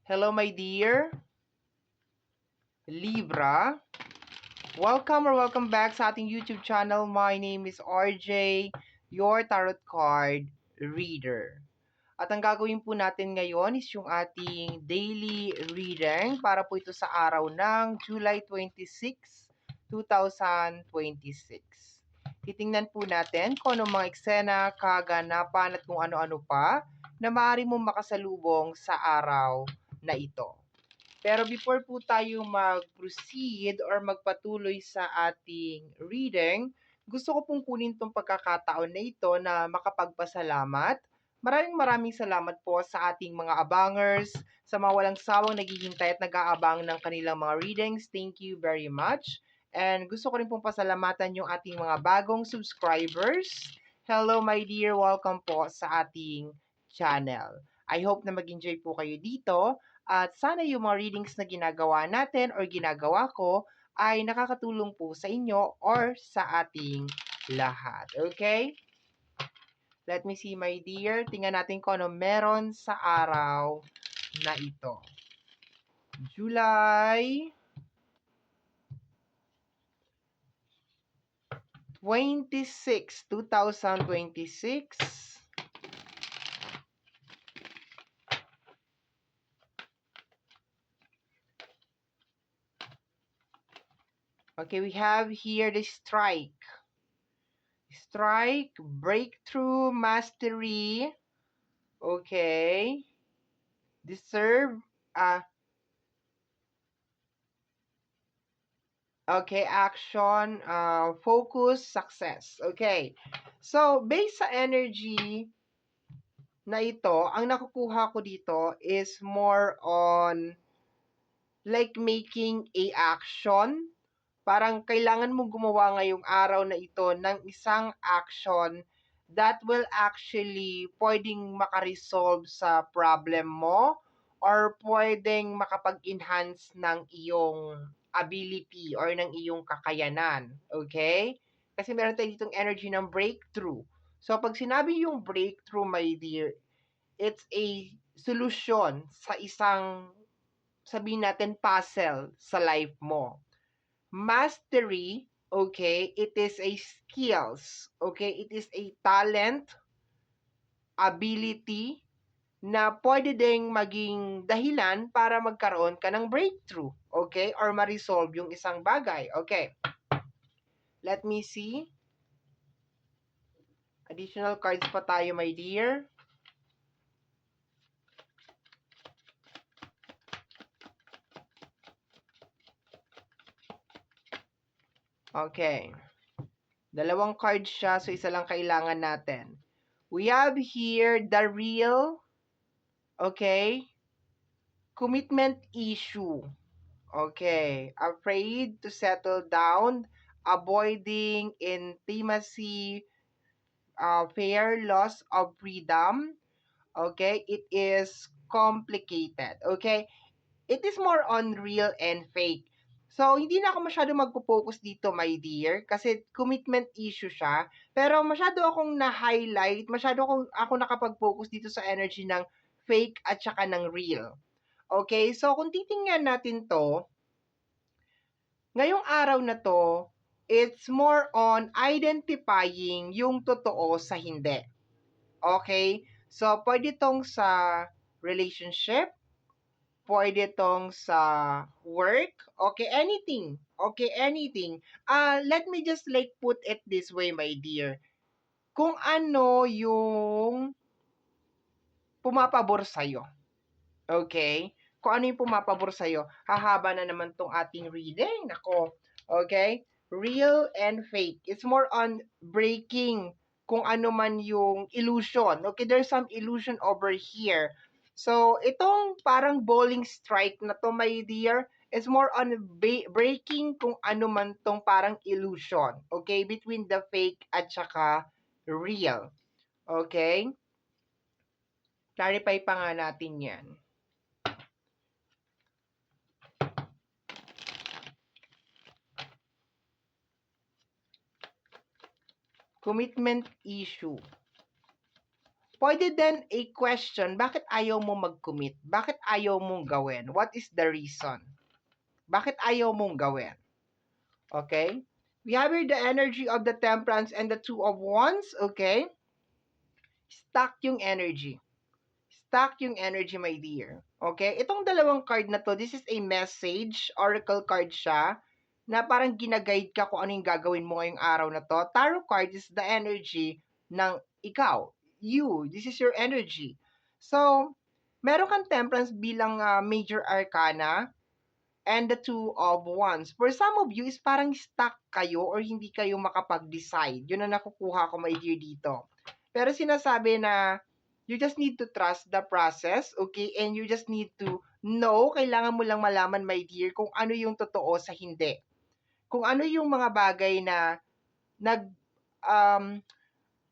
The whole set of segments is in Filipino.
Hello, my dear Libra. Welcome back sa ating YouTube channel. My name is RJ, your tarot card reader. At ang gagawin po natin ngayon is yung ating daily reading para po ito sa araw ng July 26, 2026. Titingnan po natin kung anong mga eksena, kaganapan at kung ano-ano pa na maaari mong makasalubong sa araw na ito. Pero before po tayo mag-proceed or magpatuloy sa ating reading, gusto ko pong kunin tong pagkakataon na ito na makapagpasalamat. Maraming salamat po sa ating mga abangers, sa mga walang sawang naghihintay at nag-aabang ng kanilang mga readings. Thank you very much. And gusto ko rin pong pasalamatan yung ating mga bagong subscribers. Hello my dear, welcome po sa ating channel. I hope na mag-enjoy po kayo dito at sana yung mga readings na ginagawa natin or ginagawa ko ay nakakatulong po sa inyo or sa ating lahat. Okay? Let me see, my dear. Tingnan natin kung ano meron sa araw na ito. July 26, 2026. Okay, we have here the strike. Strike, breakthrough, mastery. Okay. Deserve, okay, action, focus, success. Okay. So, based sa energy na ito, ang nakukuha ko dito is more on like making a action. Parang kailangan mong gumawa ngayong araw na ito ng isang action that will actually pwedeng makaresolve sa problem mo or pwedeng makapag-enhance ng iyong ability or ng iyong kakayanan. Okay? Kasi meron tayo ditong energy ng breakthrough. So, pag sinabi yung breakthrough, my dear, it's a solution sa isang, sabihin natin, puzzle sa life mo. Mastery, okay, it is a skills, okay, it is a talent, ability na pwede ding maging dahilan para magkaroon ka ng breakthrough, okay, or ma-resolve yung isang bagay, okay. Let me see. Additional cards pa tayo, my dear. Okay. Dalawang cards siya, so isa lang kailangan natin. We have here the real, okay, commitment issue. Okay. Afraid to settle down, avoiding intimacy, fear, loss of freedom. Okay. It is complicated. Okay. It is more on real and fake. So, hindi na ako masyado magpo-focus dito, my dear, kasi commitment issue siya. Pero masyado akong na-highlight, masyado ako nakapag-focus dito sa energy ng fake at saka ng real. Okay, so kung titingnan natin to, ngayong araw na to, it's more on identifying yung totoo sa hindi. Okay? So, pwede tong sa relationship, pwede tong sa work, okay, anything. Okay, anything. Let me just like put it this way, my dear. Kung ano yung pumapabor sa'yo. Okay? Kung ano yung pumapabor sa'yo. Hahaba na naman tong ating reading. Nako. Okay? Real and fake. It's more on breaking kung ano man yung illusion. Okay, there's some illusion over here. So, itong parang bowling strike na to, my dear, is more on breaking kung ano man tong parang illusion. Okay? Between the fake at saka real. Okay? Clarify pa nga natin yan. Commitment issue. Pwede din a question, bakit ayaw mo mag-commit? Bakit ayaw mong gawin? What is the reason? Bakit ayaw mong gawin? Okay? We have here the energy of the temperance and the two of wands. Okay? Stuck yung energy. Stuck yung energy, my dear. Okay? Itong dalawang card na to, this is a message. Oracle card siya na parang ginaguide ka kung ano yung gagawin mo ngayong araw na to. Tarot card is the energy ng ikaw. You. This is your energy. So, meron kang temperance bilang major arcana and the two of wands. For some of you, is parang stuck kayo or hindi kayo makapag-decide. Yun ang nakukuha ko, my dear, dito. Pero sinasabi na you just need to trust the process, okay? And you just need to know, kailangan mo lang malaman, my dear, kung ano yung totoo sa hindi. Kung ano yung mga bagay na um,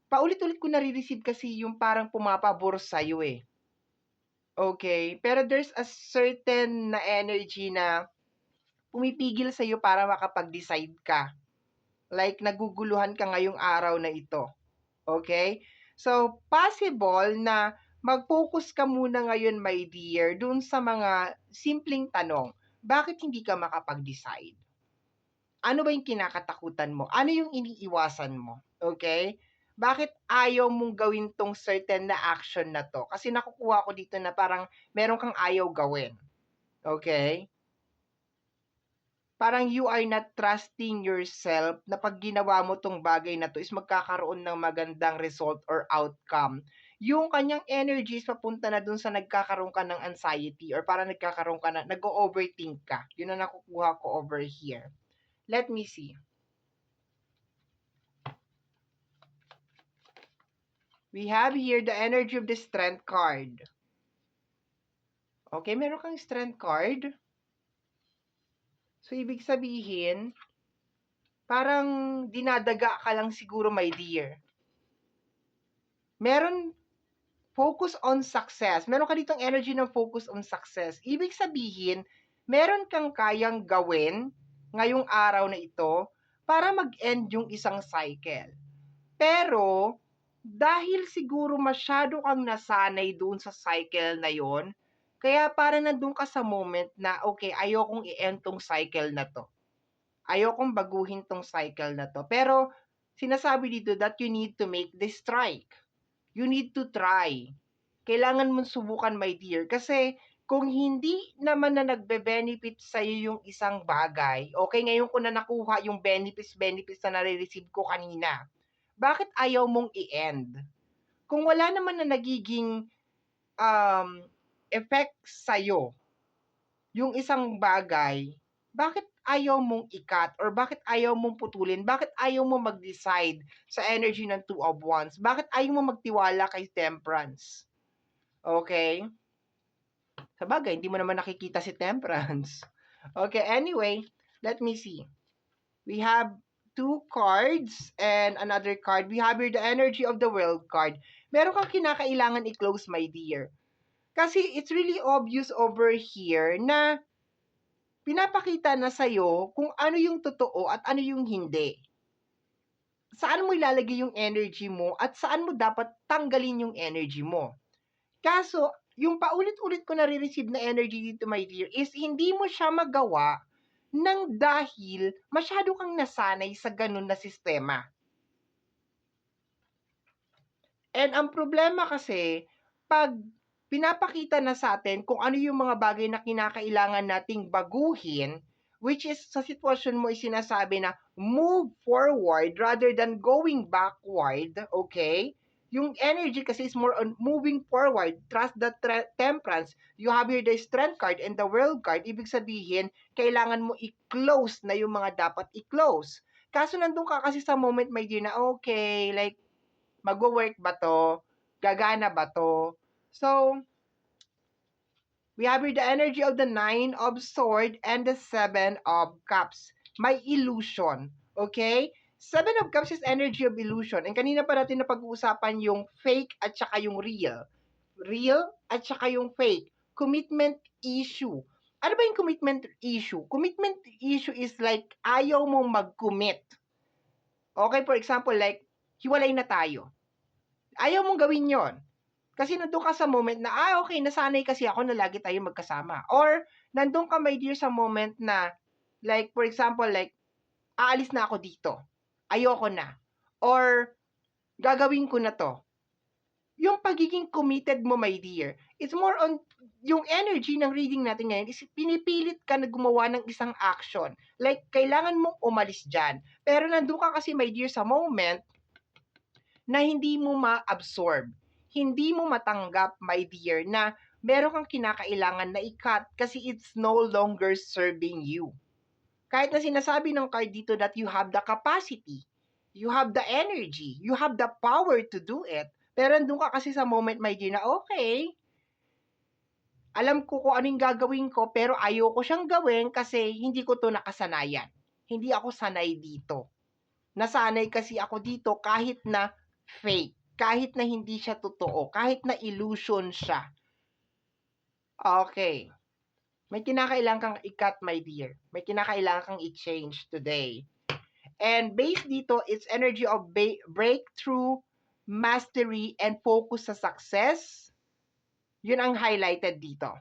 paulit-ulit ko nare-receive kasi yung parang pumapabor sa'yo eh. Okay? Pero there's a certain na energy na pumipigil sa'yo para makapag-decide ka. Like, naguguluhan ka ngayong araw na ito. Okay? So, possible na mag-focus ka muna ngayon, my dear, dun sa mga simpleng tanong. Bakit hindi ka makapag-decide? Ano ba yung kinakatakutan mo? Ano yung iniiwasan mo? Okay? Bakit ayaw mong gawin tong certain na action na to? Kasi nakukuha ko dito na parang meron kang ayaw gawin. Okay? Parang you are not trusting yourself na pag ginawa mo tong bagay na to is magkakaroon ng magandang result or outcome. Yung kanyang energy is papunta na dun sa nagkakaroon ka ng anxiety or parang nagkakaroon ka na, nag-overthink ka. Yun ang nakukuha ko over here. Let me see. We have here the energy of the strength card. Okay, meron kang strength card. So, ibig sabihin, parang dinadaga ka lang siguro, my dear. Meron focus on success. Meron ka ditong energy ng focus on success. Ibig sabihin, meron kang kayang gawin ngayong araw na ito para mag-end yung isang cycle. Pero, dahil siguro masyado kang nasanay doon sa cycle na yon, kaya para nandun ka sa moment na, okay, ayokong i-end tong cycle na to. Ayokong baguhin tong cycle na to. Pero, sinasabi dito that you need to make the strike. You need to try. Kailangan mong subukan, my dear. Kasi, kung hindi naman na nagbe-benefit sa'yo yung isang bagay, okay, ngayon ko na nakuha yung benefits na nare-receive ko kanina. Bakit ayaw mong i-end? Kung wala naman na nagiging effect sa'yo, yung isang bagay, bakit ayaw mong i-cut or bakit ayaw mong putulin? Bakit ayaw mong mag-decide sa energy ng two of wands? Bakit ayaw mong magtiwala kay temperance? Okay? Sabagay, hindi mo naman nakikita si temperance. Okay, anyway, let me see. We have two cards and another card. We have here the energy of the world card. Meron kang kinakailangan i-close, my dear. Kasi it's really obvious over here na pinapakita na sa'yo kung ano yung totoo at ano yung hindi. Saan mo ilalagay yung energy mo at saan mo dapat tanggalin yung energy mo. Kaso, yung paulit-ulit ko nare-receive na energy dito, my dear, is hindi mo siya magawa nang dahil masyado kang nasanay sa ganun na sistema. And ang problema kasi, pag pinapakita na sa atin kung ano yung mga bagay na kinakailangan nating baguhin, which is sa sitwasyon mo sinasabi na move forward rather than going backward, okay? Yung energy kasi is more on moving forward, trust the temperance. You have here the strength card and the world card. Ibig sabihin, kailangan mo i-close na yung mga dapat i-close. Kaso nandun ka kasi sa moment, my dear, na okay, like, magwo-work ba to? Gagana ba to? So, we have here the energy of the 9 of Swords and the 7 of Cups. May illusion. Okay? 7 of Cups is energy of illusion. And kanina pa natin napag-uusapan yung fake at saka yung real. Real at saka yung fake. Commitment issue. Ano ba yung commitment issue? Commitment issue is like ayaw mong mag-commit. Okay, for example, like, hiwalay na tayo. Ayaw mong gawin yon. Kasi nandun ka sa moment na, okay, nasanay kasi ako na lagi tayong magkasama. Or, nandun ka, my dear, sa moment na, like, for example, like, aalis na ako dito. Ayoko na. Or, gagawin ko na to. Yung pagiging committed mo, my dear, it's more on, yung energy ng reading natin ngayon is pinipilit ka na gumawa ng isang action. Like, kailangan mong umalis dyan. Pero nandun ka kasi, my dear, sa moment na hindi mo ma-absorb. Hindi mo matanggap, my dear, na meron kang kinakailangan na i-cut kasi it's no longer serving you. Kahit na sinasabi ng card dito that you have the capacity, you have the energy, you have the power to do it, pero andun ka kasi sa moment, my dear, na okay, alam ko kung anong gagawin ko, pero ayoko siyang gawin kasi hindi ko to nakasanayan. Hindi ako sanay dito. Nasanay kasi ako dito kahit na fake, kahit na hindi siya totoo, kahit na illusion siya. Okay. May kinakailangan kang i-cut, my dear. May kinakailangan kang i-change today. And based dito, it's energy of breakthrough, mastery, and focus sa success. Yun ang highlighted dito.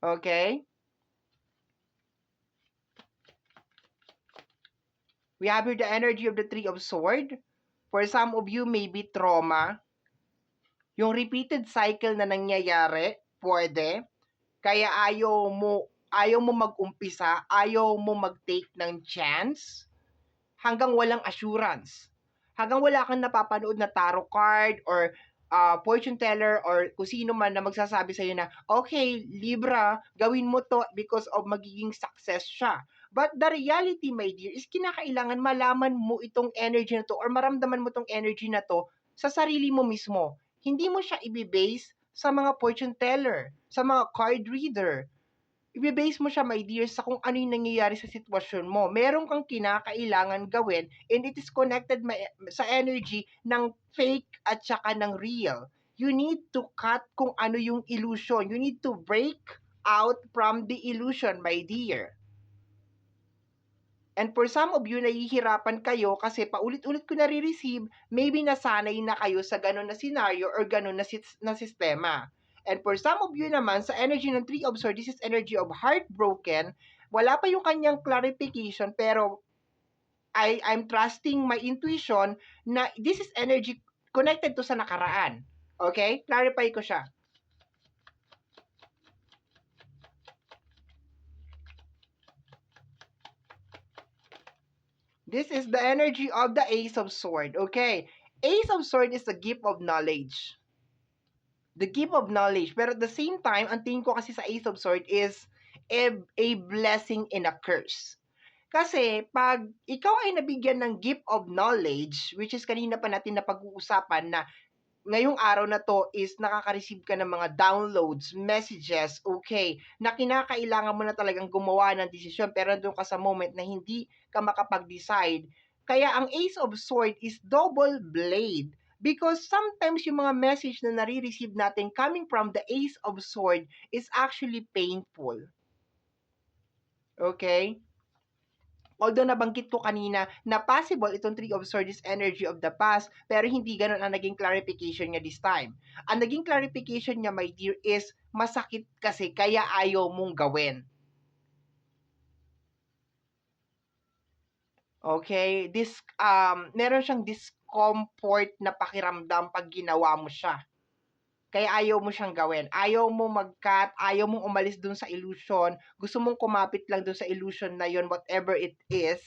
Okay? We have here the energy of the Three of Swords. For some of you, maybe trauma. Yung repeated cycle na nangyayari, pwede. Kaya ayaw mo mag-umpisa, ayaw mo mag-take ng chance hanggang walang assurance. Hanggang wala kang napapanood na tarot card or fortune teller or kung sino man na magsasabi sa'yo na, okay, Libra, gawin mo to because of magiging success siya. But the reality, my dear, is kinakailangan malaman mo itong energy na to or maramdaman mo itong energy na to sa sarili mo mismo. Hindi mo siya ibibase sa mga fortune teller, sa mga card reader. Ibe-base mo siya, my dear, sa kung ano yung nangyayari sa sitwasyon mo. Meron kang kinakailangan gawin and it is connected sa energy ng fake at saka ng real. You need to cut kung ano yung illusion. You need to break out from the illusion, my dear. And for some of you, nahihirapan kayo kasi paulit-ulit ko nare-receive, maybe nasanay na kayo sa ganun na scenario or ganun na sistema. And for some of you naman, sa energy ng Three of Swords, this is energy of heartbroken. Wala pa yung kanyang clarification, pero I'm trusting my intuition na this is energy connected to sa nakaraan. Okay? Clarify ko siya. This is the energy of the Ace of Swords. Okay? Ace of Swords is the gift of knowledge. The gift of knowledge. Pero at the same time, ang tingin ko kasi sa Ace of Swords is a blessing and a curse. Kasi pag ikaw ay nabigyan ng gift of knowledge, which is kanina pa natin na pag-uusapan na ngayong araw na to is nakaka-receive ka ng mga downloads, messages, okay, na kinakailangan mo na talagang gumawa ng desisyon pero doon ka sa moment na hindi ka makapag-decide. Kaya ang Ace of Swords is double blade. Because sometimes yung mga message na nare-receive natin coming from the Ace of Swords is actually painful. Okay? Although nabanggit ko kanina na possible itong Three of Swords is energy of the past, pero hindi ganun ang naging clarification niya this time. Ang naging clarification niya, my dear, is masakit kasi kaya ayaw mong gawin. Okay? Meron siyang discomfort na pakiramdam pag ginawa mo siya. Kaya ayaw mo siyang gawin. Ayaw mo mag-cut, ayaw mong umalis dun sa illusion, gusto mong kumapit lang dun sa illusion na yon, whatever it is.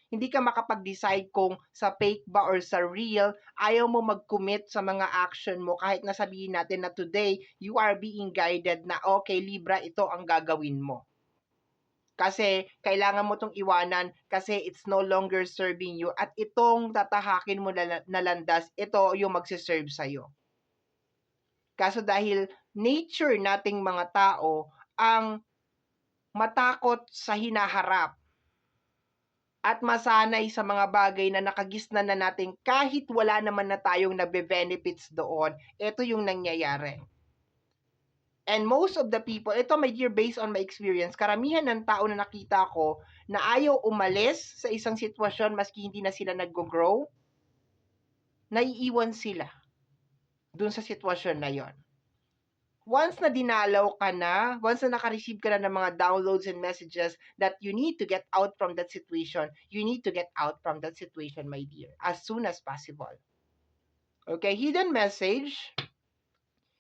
Hindi ka makapag-decide kung sa fake ba or sa real, ayaw mo mag-commit sa mga action mo kahit nasabihin natin na today, you are being guided na, okay, Libra, ito ang gagawin mo. Kasi kailangan mo tong iwanan kasi it's no longer serving you at itong tatahakin mo na landas, ito yung magsiserve sa'yo. Kaso dahil nature nating mga tao ang matakot sa hinaharap at masanay sa mga bagay na nakagisnan na natin kahit wala naman na tayong nabe-benefits doon, ito yung nangyayari. And most of the people, ito my dear, based on my experience, karamihan ng tao na nakita ko na ayaw umalis sa isang sitwasyon maski hindi na sila nag-grow, naiiwan sila dun sa sitwasyon na yon. once na dinalaw ka na, once na naka-receive ka na ng mga downloads and messages that you need to get out from that situation, you need to get out from that situation, my dear, as soon as possible. Okay, hidden message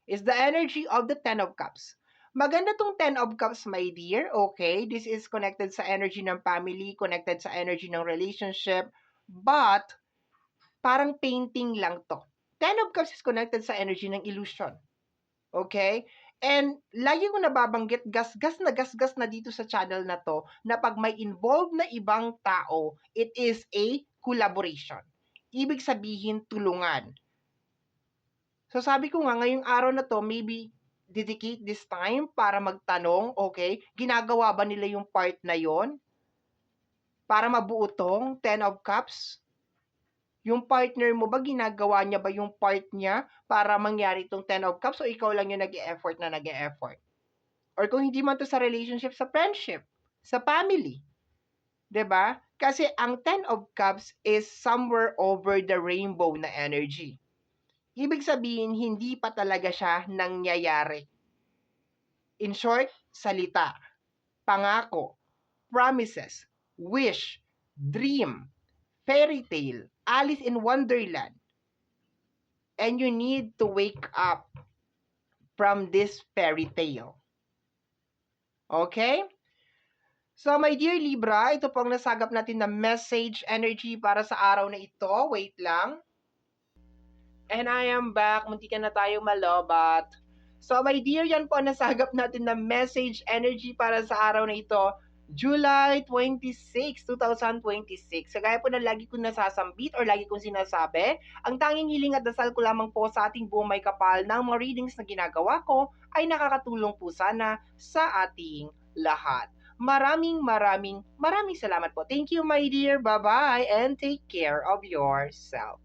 is the energy of the Ten of Cups. Maganda tong Ten of Cups, my dear. Okay, this is connected sa energy ng family, connected sa energy ng relationship, but parang painting lang to. Ten of Cups is connected sa energy ng illusion. Okay? And lagi ko nababanggit, gasgas na dito sa channel na to, na pag may involved na ibang tao, it is a collaboration. Ibig sabihin, tulungan. So sabi ko nga, ngayong araw na to, maybe dedicate this time para magtanong, okay, ginagawa ba nila yung part na yon para mabuo tong Ten of Cups? Yung partner mo ba, ginagawa niya ba yung part niya para mangyari itong Ten of Cups o ikaw lang yung nag-e-effort na nag-e-effort? Or kung hindi man to sa relationship, sa friendship, sa family. 'Di ba? Kasi ang Ten of Cups is somewhere over the rainbow na energy. Ibig sabihin, hindi pa talaga siya nangyayari. In short, salita, pangako, promises, wish, dream, fairy tale, Alice in Wonderland. And you need to wake up from this fairy tale. Okay? So, my dear Libra, ito pong nasagap natin na message energy para sa araw na ito. Wait lang. And I am back. Munti ka na tayo malobat. So, my dear, yan po nasagap natin na message energy para sa araw na ito. July 26, 2026. Sa gaya po na lagi kong nasasambit or lagi kong sinasabi, ang tanging hiling at dasal ko lamang po sa ating buong may kapal ng mga readings na ginagawa ko ay nakakatulong po sana sa ating lahat. Maraming salamat po. Thank you, my dear. Bye-bye and take care of yourself.